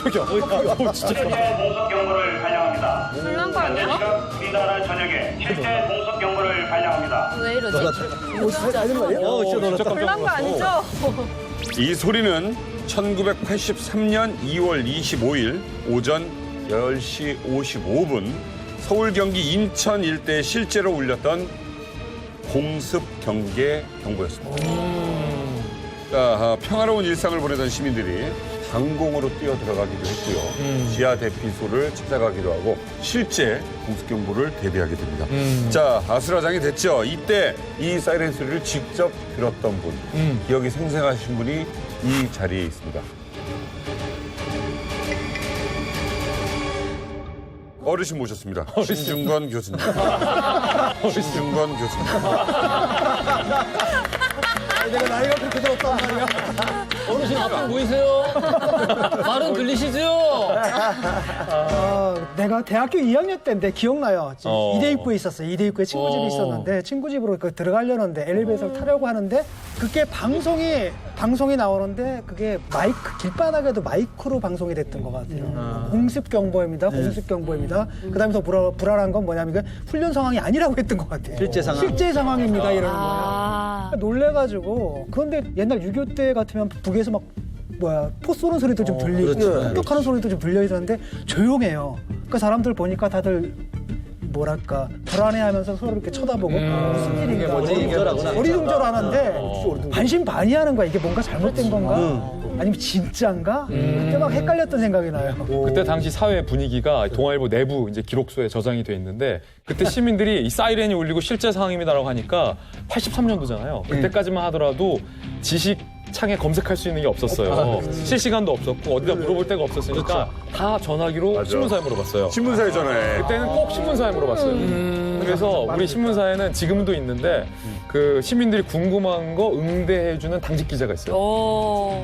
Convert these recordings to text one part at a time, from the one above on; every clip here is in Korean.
깜짝이야. 진짜. 실제 공습 경보를 발령합니다. 불난 거 현재 아니야? 시각 우리나라 전역에 실제 공습 경보를 발령합니다. 왜 이러지? 진짜 놀랐다. 불난 거 아니죠? 이 소리는 1983년 2월 25일 오전 10시 55분 서울, 경기, 인천 일대에 실제로 울렸던 공습 경계 경보였습니다. 자, 평화로운 일상을 보내던 시민들이 상공으로 뛰어 들어가기도 했고요. 지하 대피소를 찾아가기도 하고 실제 공습 경보를 대비하게 됩니다. 자, 아수라장이 됐죠. 이때 이 사이렌 소리를 직접 들었던 분, 기억이 생생하신 분이 이 자리에 있습니다. 어르신 모셨습니다. 신중건 교수님. 신중건 교수님. 내가 나이가 그렇게 들었단 말이야. 어르신 앞으로 보이세요? 말은 들리시죠? 내가 대학교 2학년 때인데 기억나요. 이대 입구에 있었어요. 이대 입구에 친구 집이 있었는데 친구 집으로 들어가려는데 엘리베이터를 타려고 하는데 그게 방송이 나오는데 그게 마이크 길바닥에도 마이크로 방송이 됐던 것 같아요. 공습 경보입니다. 공습 경보입니다. 그다음에 더 불안한 건 뭐냐면 이게 훈련 상황이 아니라고 했던 것 같아요. 실제 상황입니다. 이러는 거예요. 놀래가지고 그런데 옛날 6.25 때 같으면 북에서 막 포 쏘는 소리도 좀 들리고 폭격하는 소리도 좀 들려 있었는데 조용해요. 그 사람들 보니까 다들 뭐랄까 불안해하면서 서로 이렇게 쳐다보고 무슨 일인가 어리둥절하는데 반신반의하는 거야. 이게 뭔가 잘못된 건가? 아니면 진짜인가? 그때 막 헷갈렸던 생각이 나요. 그때 당시 사회 분위기가 동아일보 내부 이제 기록소에 저장이 돼 있는데 그때 시민들이 이 사이렌이 울리고 실제 상황입니다라고 하니까 83년도잖아요. 그때까지만 하더라도 지식창에 검색할 수 있는 게 없었어요. 실시간도 없었고 어디다 물어볼 데가 없었으니까 다 전화기로 신문사에 물어봤어요. 신문사에 전화해. 그때는 꼭 신문사에 물어봤어요. 그래서 우리 신문사에는 지금도 있는데 그 시민들이 궁금한 거 응대해주는 당직 기자가 있어요.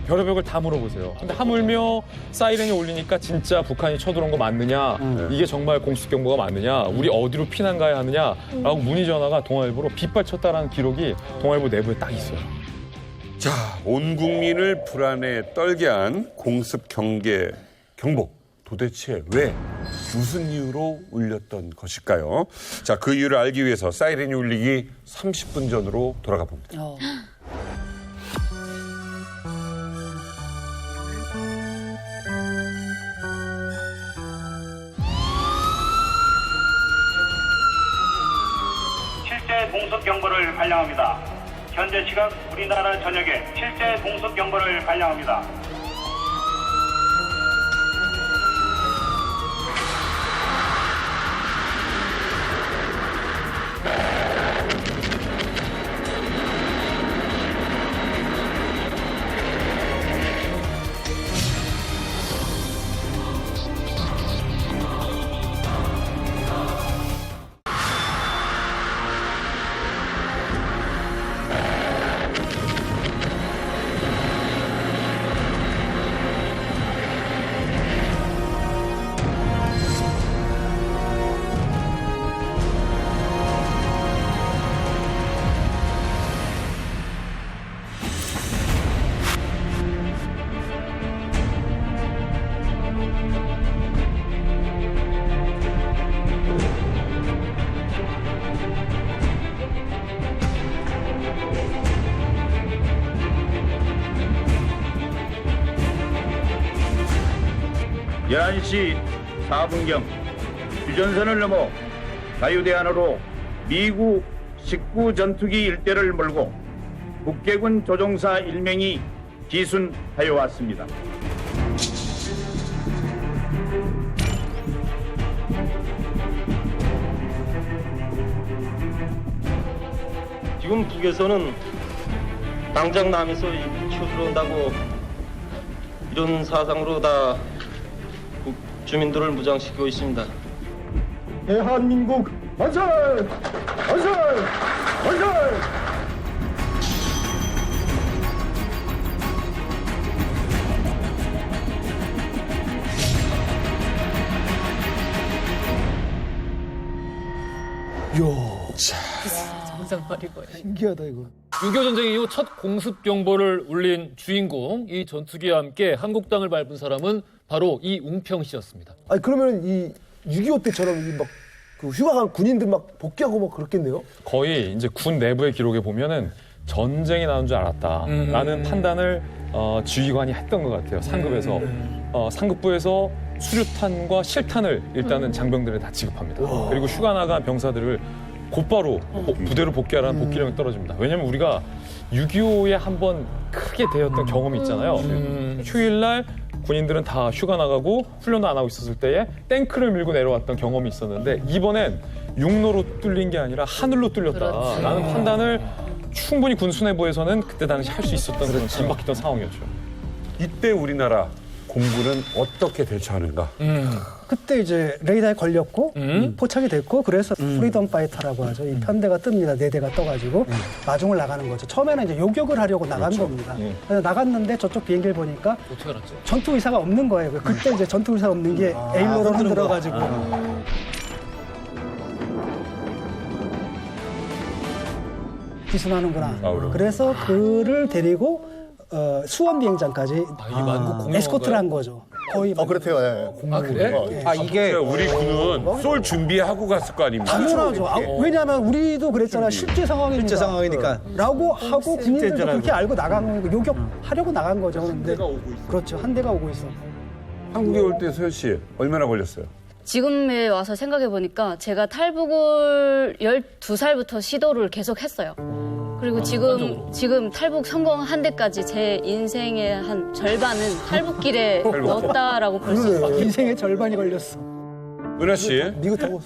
별의별 걸 다 물어보세요. 근데 하물며 사이렌이 울리니까 진짜 북한이 쳐들어온 거 맞느냐, 이게 정말 공습 경보가 맞느냐, 우리 어디로 피난 가야 하느냐라고 문의 전화가 동아일보로 빗발쳤다라는 기록이 동아일보 내부에 딱 있어요. 자, 온 국민을 불안에 떨게 한 공습 경계 경보. 도대체 왜, 무슨 이유로 울렸던 것일까요? 자, 그 이유를 알기 위해서 사이렌이 울리기 30분 전으로 돌아가 봅니다. 실제 공습 경보를 발령합니다. 현재 시각 우리나라 전역에 실제 공습 경보를 발령합니다. (11시 4분경) 휴전선을 넘어 자유대안으로 미국 19 전투기 일대를 몰고 북계군 조종사 1명이 기순하여 왔습니다. 지금 북에서는 당장 남에서 쳐들어온다고 이런 사상으로 다 주민들을 무장시키고 있습니다. 대한민국 만세! 만세! 만세! 정상버리고 신기하다 이거. 6.25 전쟁 이후 첫 공습 경보를 울린 주인공, 이 전투기와 함께 한국 땅을 밟은 사람은 바로 이웅평 씨였습니다. 아니 그러면 이 6.25 때처럼 그 휴가 간 군인들 막 복귀하고 막 그렇겠네요. 거의 이제 군 내부의 기록에 보면은 전쟁이 나는 줄 알았다라는 판단을 지휘관이 했던 것 같아요. 상급에서 상급부에서 수류탄과 실탄을 일단은 장병들에 다 지급합니다. 그리고 휴가 나간 병사들을 곧바로 부대로 복귀하라는 복귀령이 떨어집니다. 왜냐하면 우리가 6.25에 한번 크게 대였던 경험이 있잖아요. 휴일날 군인들은 다 휴가 나가고 훈련도 안 하고 있었을 때에 탱크를 밀고 내려왔던 경험이 있었는데 이번엔 육로로 뚫린 게 아니라 하늘로 뚫렸다라는 판단을 충분히 군 수뇌부에서는 그때 당시 할 수 있었던 그런 긴박했던 상황이었죠. 이때 우리나라 공군은 어떻게 대처하는가? 그때 이제 레이더에 걸렸고 포착이 됐고 그래서 프리덤 파이터라고 하죠. 이 편대가 뜹니다. 4대가 떠가지고 마중을 나가는 거죠. 처음에는 이제 요격을 하려고 나간 겁니다. 그래서 나갔는데 저쪽 비행기를 보니까 어떻게 알았죠? 전투 의사가 없는 거예요. 그때 이제 전투 의사가 없는 게 에일로를 흔들어가지고 기순하는구나. 그래서 그를 데리고 수원 비행장까지 이 만국 공항 에스코트를 한 거죠. 거의 그렇대요. 예. 아, 그래? 이게 우리 군은 쏠 준비하고 갔을 거 아닙니까? 당연하죠. 왜냐하면 우리도 그랬잖아. 실제 상황이니까. 실제 상황이니까. 라고 하고 군인들도 그렇게 알고 나간 거고 요격하려고 나간 거죠. 근데 그렇죠. 한 대가 오고 있어. 한국에 올 때 소연 씨 얼마나 걸렸어요? 지금에 와서 생각해보니까 제가 탈북을 12살부터 시도를 계속 했어요. 그리고 지금 탈북 성공한 데까지 제 인생의 한 절반은 탈북길에 넣었다라고 볼 수 있어요. 인생의 절반이 걸렸어. 은하 씨 미국 타고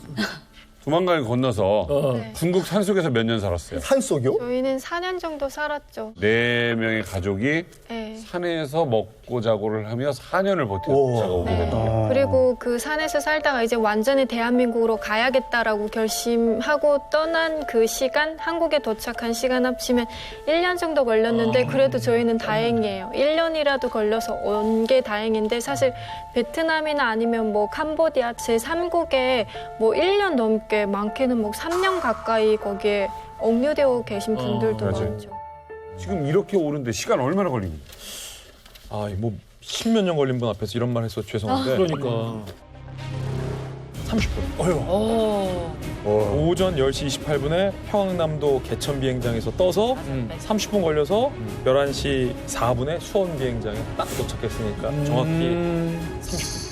두만강을 건너서 중국 산속에서 몇 년 살았어요? 산속이요? 저희는 4년 정도 살았죠. 4명의 가족이 네. 산에서 먹고 자고를 하며 4년을 버티다가 오게 됐다. 그리고 그 산에서 살다가 이제 완전히 대한민국으로 가야겠다라고 결심하고 떠난 그 시간, 한국에 도착한 시간 합치면 1년 정도 걸렸는데 그래도 저희는 다행이에요. 1년이라도 걸려서 온 게 다행인데 사실 베트남이나 아니면 뭐 캄보디아 제3국에 뭐 1년 넘게 많게는 뭐 3년 가까이 거기에 억류되어 계신 분들도 맞아요. 많죠. 지금 이렇게 오는데 시간 얼마나 걸립니까? 뭐 10몇 년 걸린 분 앞에서 이런 말 해서 죄송한데 그러니까. 30분. 오전 10시 28분에 평안남도 개천 비행장에서 떠서 30분 걸려서 11시 4분에 수원 비행장에 딱 도착했으니까 정확히 30분.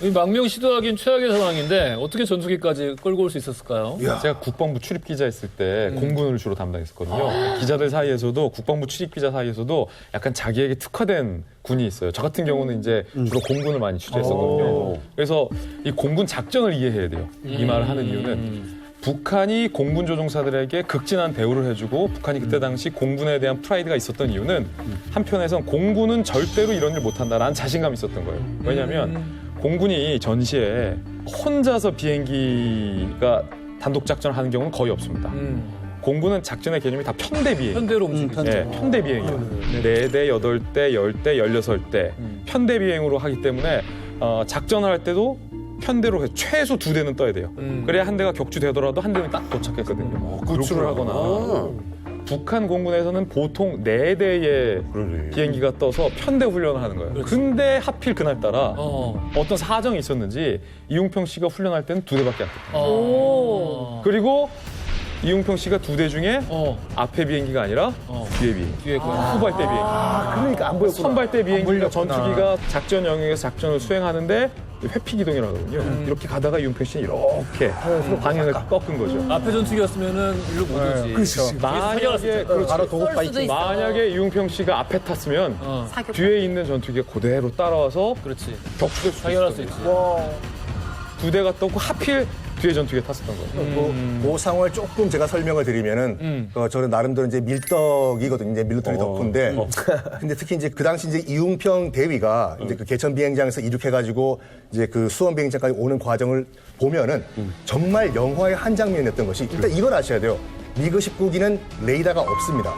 이 망명 시도하기는 최악의 상황인데 어떻게 전투기까지 끌고 올 수 있었을까요? 제가 국방부 출입 기자 했을 때 공군을 주로 담당했었거든요. 기자들 사이에서도 국방부 출입 기자 사이에서도 약간 자기에게 특화된 군이 있어요. 저 같은 경우는 이제 주로 공군을 많이 취재했었거든요. 그래서 이 공군 작전을 이해해야 돼요. 이 말을 하는 이유는 북한이 공군 조종사들에게 극진한 대우를 해주고 북한이 그때 당시 공군에 대한 프라이드가 있었던 이유는 한편에선 공군은 절대로 이런 일 못한다라는 자신감이 있었던 거예요. 왜냐하면 공군이 전시에 혼자서 비행기가 단독 작전을 하는 경우는 거의 없습니다. 공군은 작전의 개념이 다 편대 비행. 편대로 움직이죠. 네, 편대 비행이에요. 4대, 8대, 10대, 16대 편대 비행으로 하기 때문에 작전을 할 때도 편대로 해서 최소 2대는 떠야 돼요. 그래야 한 대가 격추되더라도 한 대는 딱 도착했거든요. 구출을 하거나. 북한 공군에서는 보통 4대의 비행기가 떠서 편대 훈련을 하는 거예요. 근데 하필 그날따라 어떤 사정이 있었는지 이웅평 씨가 훈련할 때는 2대밖에 안 떴어요. 그리고 이웅평 씨가 2대 중에 앞에 비행기가 아니라 뒤에 비행기. 후발대 비행기. 그러니까 안 보였구나. 선발대 비행기가 전투기가 작전 영역에서 작전을 수행하는데 회피 기동이라거든요. 이렇게 가다가 이웅평 씨는 이렇게 방향을 꺾은 거죠. 앞에 전투기였으면은 일로 못 오지. 그렇죠. 만약에 바로 도곡 바이킹. 만약에 이웅평 씨가 앞에 탔으면 뒤에 있는 전투기가 그대로 따라와서 그렇지. 격추될 수 당연할 수 있어요. 있지. 2대가 떴고 하필 뒤에 전투기에 탔었던 거예요. 그 상황을 조금 제가 설명을 드리면은 저는 나름대로 이제 밀떡이거든요. 이제 밀리터리 덕후인데 근데 특히 이제 그 당시 이제 이웅평 대위가 이제 그 개천 비행장에서 이륙해가지고 이제 그 수원 비행장까지 오는 과정을 보면은 정말 영화의 한 장면이었던 것이 일단 이걸 아셔야 돼요. 미그 19기는 레이더가 없습니다.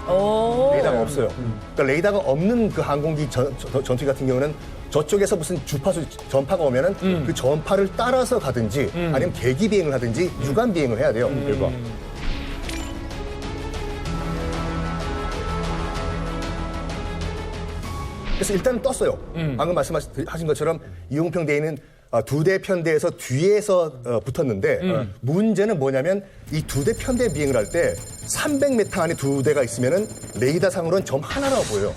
레이더가 없어요. 그러니까 레이더가 없는 그 항공기 전투기 같은 경우는 저쪽에서 무슨 주파수 전파가 오면은 그 전파를 따라서 가든지 아니면 계기 비행을 하든지 유관 비행을 해야 돼요. 그리고 그래서 일단은 떴어요. 방금 말씀하신 것처럼 이용평 대위는 2대 편대에서 뒤에서 붙었는데 문제는 뭐냐면 이 2대 편대 비행을 할 때 300m 안에 2대가 있으면은 레이더상으로는 점 하나라고 보여요.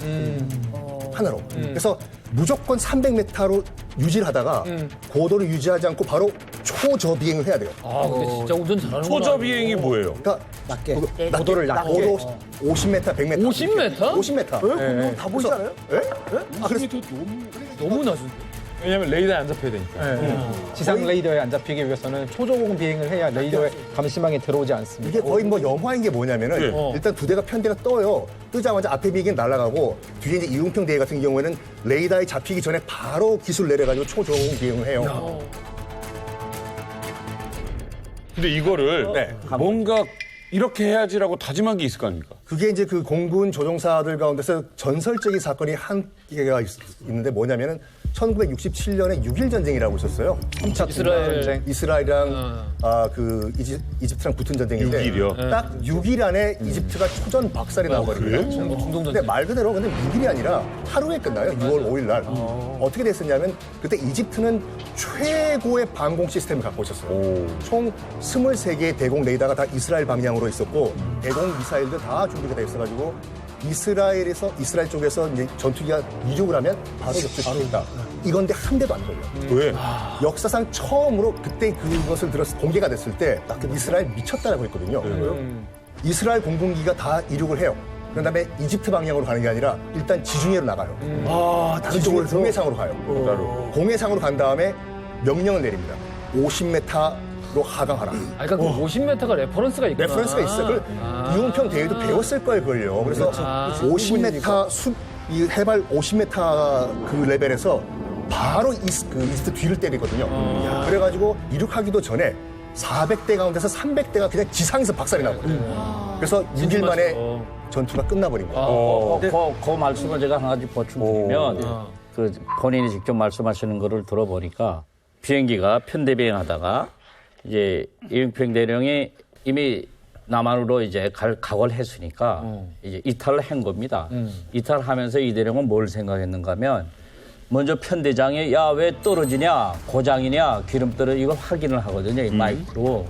하나로. 그래서 무조건 300m로 유지를 하다가 고도를 유지하지 않고 바로 초저비행을 해야 돼요. 아, 근데 진짜 운전 잘하는 거 초저비행이 뭐예요? 그러니까 낮게. 고도를 낮게. 고도 50m, 100m. 50m? 50m. 그럼 다 보이잖아요? 너무 낮은데. 왜냐면 레이더에 안 잡혀야 되니까. 지상 레이더에 안 잡히기 위해서는 초저공 비행을 해야 레이더에 감시망에 들어오지 않습니다. 이게 거의 뭐 영화인 게 뭐냐면은 일단 2대가 편대가 떠요. 뜨자마자 앞에 비행기는 날아가고 뒤에 이제 이용평 대위 같은 경우에는 레이더에 잡히기 전에 바로 기술 내려가지고 초저공 비행을 해요. 근데 이거를 네. 뭔가 이렇게 해야지라고 다짐한 게 있을 거 아닙니까? 그게 이제 그 공군 조종사들 가운데서 전설적인 사건이 한 개가 있는데 뭐냐면은 1967년에 6.1 전쟁이라고 있었어요. 이스라엘이랑 그 이집트랑 붙은 전쟁인데 6.1이요? 딱 6일 안에 이집트가 초전 박살이 나버리고요. 근데 말 그대로 근데 6일이 아니라 하루에 끝나요. 6월 5일 날. 어떻게 됐었냐면 그때 이집트는 최고의 방공 시스템을 갖고 있었어요. 총 23개의 대공 레이더가 다 이스라엘 방향으로 있었고 대공 미사일도 다 준비가 돼 있어가지고 이스라엘 쪽에서 이제 전투기가 이륙을 하면 바로 접촉시켰다. 이건데 한 대도 안 걸려. 왜? 역사상 처음으로 그때 그것을 들어서 공개가 됐을 때 이스라엘 미쳤다라고 했거든요. 이스라엘 공군기가 다 이륙을 해요. 그런 다음에 이집트 방향으로 가는 게 아니라 일단 지중해로 나가요. 다른 쪽으로 공해상으로 가요. 공해상으로 간 다음에 명령을 내립니다. 50m로 하강하라. 그러니까 그 50m가 레퍼런스가 있구나. 레퍼런스가 있어요. 그걸 이용평 대위도 배웠을 거예요, 그걸요. 그래서 50m 이 해발 50m 그 레벨에서 바로 이집트 뒤를 때리거든요. 그래가지고 이륙하기도 전에 400대 가운데서 300대가 그냥 지상에서 박살이 나거든요. 그래서 6일 만에 전투가 끝나버린 거예요. 그 말씀을 제가 한 가지 보충드리면 그 본인이 직접 말씀하시는 거를 들어보니까 비행기가 편대 비행하다가 이제 이용평 대령이 이미 남한으로 이제 각오를 했으니까 이제 이탈을 한 겁니다. 이탈하면서 이 대령은 뭘 생각했는가 하면 먼저 편대장이 야, 왜 떨어지냐, 고장이냐, 기름 떨어져 이걸 확인을 하거든요, 이 마이크로.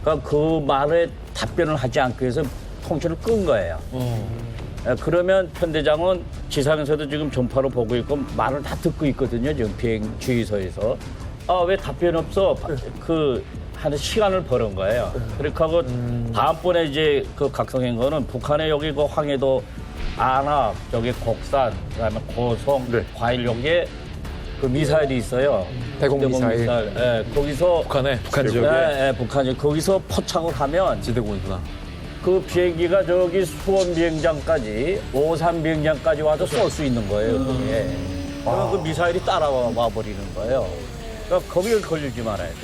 그러니까 그 말에 답변을 하지 않기 위해서 통신을 끈 거예요. 그러면 편대장은 지상에서도 지금 전파로 보고 있고 말을 다 듣고 있거든요, 지금 비행 주의소에서. 왜 답변 없어? 하는 시간을 벌은 거예요. 그렇게 하고 다음번에 이제 그 각성한 거는 북한의 여기 그 황해도 안압, 여기 곡산, 그다음에 고성, 과일 여기에 그 미사일이 있어요. 대공 미사일. 거기서 북한 지역에. 북한이 거기서 포착을 하면 지대공이구나. 그 비행기가 저기 수원 비행장까지, 오산 비행장까지 와도 쏠 수 있는 거예요. 그게. 그러면 그 미사일이 따라와 버리는 거예요. 그러니까 거기에 걸리지 말아야 돼.